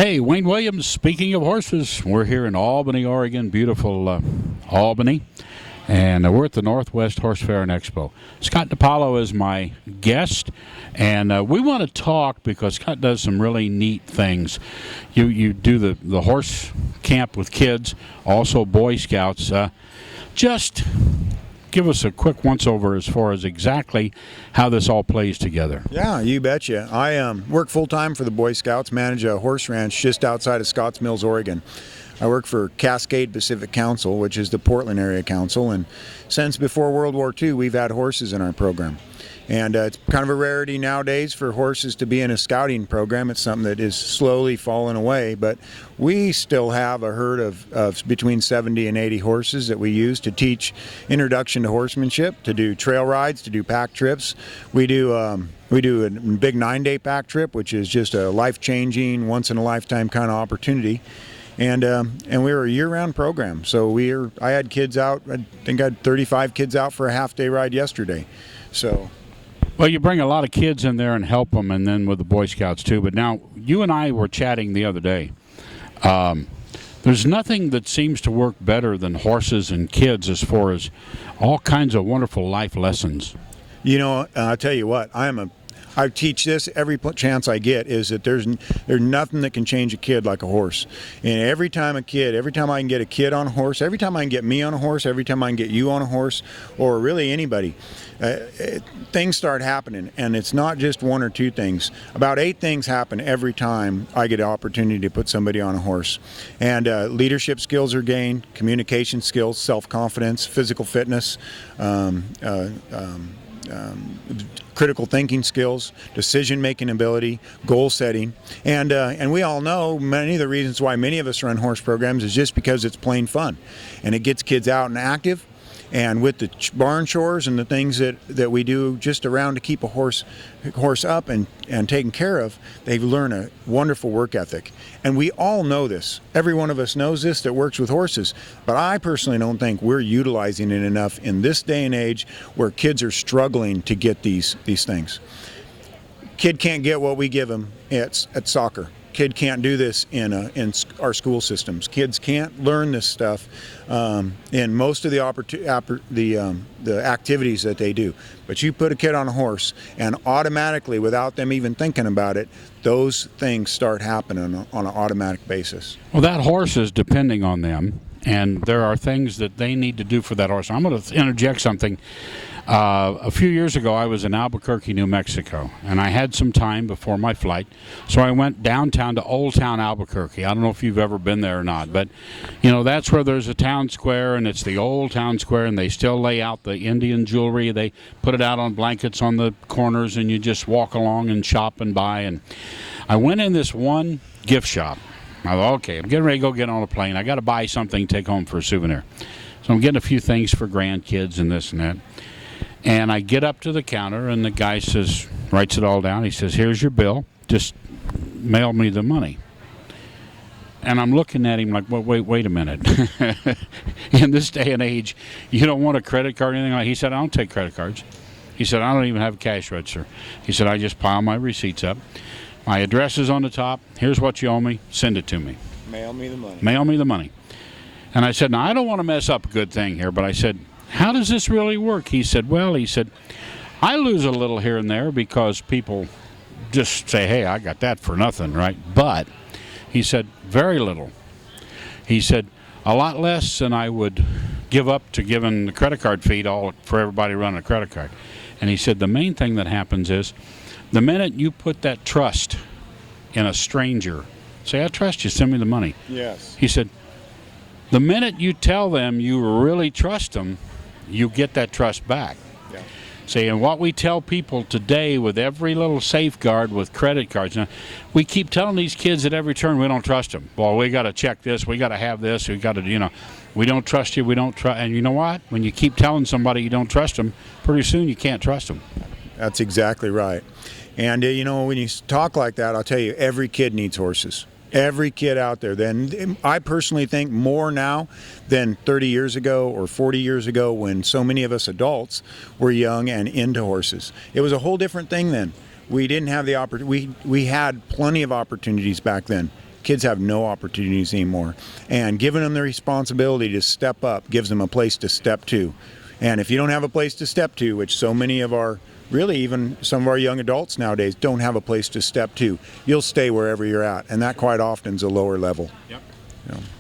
Hey, Wayne Williams, speaking of horses, we're here in Albany, Oregon, beautiful Albany, and we're at the Northwest Horse Fair and Expo. Scott DiPaolo is my guest, and we want to talk because Scott does some really neat things. You do the horse camp with kids, also Boy Scouts. Just give us a quick once-over as far as exactly how this all plays together. Yeah, you betcha. I work full-time for the Boy Scouts, manage a horse ranch just outside of Scotts Mills, Oregon. I work for Cascade Pacific Council, which is the Portland area council, and since before World War II, we've had horses in our program. And it's kind of a rarity nowadays for horses to be in a scouting program. It's something that is slowly falling away, but we still have a herd of between 70 and 80 horses that we use to teach introduction to horsemanship, to do trail rides, to do pack trips. We do a big 9-day pack trip, which is just a life-changing, once-in-a-lifetime kind of opportunity. And we're a year-round program. So I had kids out. I think I had 35 kids out for a half-day ride yesterday. So. Well, you bring a lot of kids in there and help them, and then with the Boy Scouts too. But now, you and I were chatting the other day. There's nothing that seems to work better than horses and kids as far as all kinds of wonderful life lessons. You know, I'll tell you what, I teach this every chance I get, is that there's nothing that can change a kid like a horse. And every time I can get a kid on a horse, every time I can get me on a horse, every time I can get you on a horse, or really anybody, things start happening. And it's not just one or two things. About 8 things happen every time I get an opportunity to put somebody on a horse. And leadership skills are gained, communication skills, self-confidence, physical fitness, critical thinking skills, decision-making ability, goal setting, and we all know many of the reasons why many of us run horse programs is just because it's plain fun, and it gets kids out and active. And with the barn chores and the things that we do just around to keep a horse up and taken care of, they learn a wonderful work ethic. And we all know this. Every one of us knows this that works with horses. But I personally don't think we're utilizing it enough in this day and age where kids are struggling to get these things. Kid can't get what we give them at soccer. Kid can't do this in our school systems. Kids can't learn this stuff in most of the activities that they do. But you put a kid on a horse, and automatically, without them even thinking about it, those things start happening on an automatic basis. Well, that horse is depending on them, and there are things that they need to do for that horse. I'm going to interject something. A few years ago, I was in Albuquerque, New Mexico, and I had some time before my flight, so I went downtown to Old Town Albuquerque. I don't know if you've ever been there or not, but, you know, that's where there's a town square, and it's the old town square, and they still lay out the Indian jewelry. They put it out on blankets on the corners, and you just walk along and shop and buy. And I went in this one gift shop. I thought, okay, I'm getting ready to go get on a plane. I got to buy something to take home for a souvenir. So I'm getting a few things for grandkids and this and that. And I get up to the counter, and the guy says, writes it all down. He says, here's your bill. Just mail me the money. And I'm looking at him like, well, wait a minute. In this day and age, you don't want a credit card or anything like that. He said, I don't take credit cards. He said, I don't even have a cash register. He said, I just pile my receipts up. My address is on the top. Here's what you owe me. Send it to me. Mail me the money. Mail me the money. And I said, now, I don't want to mess up a good thing here, but I said, how does this really work? He said, I lose a little here and there because people just say, hey, I got that for nothing, right? But he said, very little. He said, a lot less than I would give up to giving the credit card fee for everybody running a credit card. And he said, the main thing that happens is the minute you put that trust in a stranger, say, I trust you, send me the money. Yes. He said, the minute you tell them you really trust them, you get that trust back. Yeah. See, and what we tell people today with every little safeguard with credit cards, now, we keep telling these kids at every turn we don't trust them. Well, we got to check this, we got to have this, we got to, we don't trust you, we don't trust. And you know what? When you keep telling somebody you don't trust them, pretty soon you can't trust them. That's exactly right. And, when you talk like that, I'll tell you, every kid needs horses. Every kid out there. Then I personally think more now than 30 years ago or 40 years ago when so many of us adults were young and into horses. It was a whole different thing then. We didn't have the opportunity. We had plenty of opportunities back then. Kids have no opportunities anymore. And giving them the responsibility to step up gives them a place to step to. And if you don't have a place to step to, which so many of our, really even some of our young adults nowadays don't have a place to step to, you'll stay wherever you're at. And that quite often is a lower level. Yep.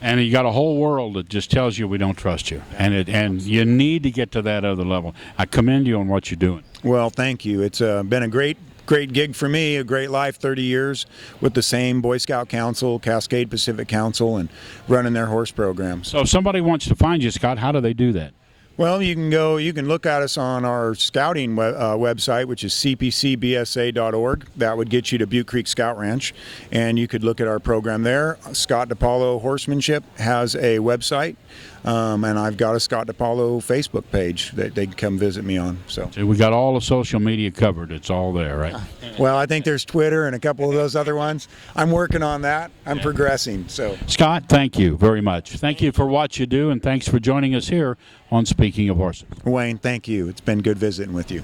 And you got a whole world that just tells you we don't trust you, and you need to get to that other level. I commend you on what you're doing. Well, thank you. It's been a great gig for me, a great life, 30 years with the same Boy Scout Council, Cascade Pacific Council, and running their horse programs. So if somebody wants to find you, Scott, how do they do that? Well, you can look at us on our scouting website, which is cpcbsa.org. That would get you to Butte Creek Scout Ranch, and you could look at our program there. Scott DiPaolo Horsemanship has a website, and I've got a Scott DiPaolo Facebook page that they can come visit me on. So we got all the social media covered. It's all there, right? Well, I think there's Twitter and a couple of those other ones. I'm working on that. I'm progressing. So Scott, thank you very much. Thank you for what you do, and thanks for joining us here on Speaking of Horses. Wayne, thank you. It's been good visiting with you.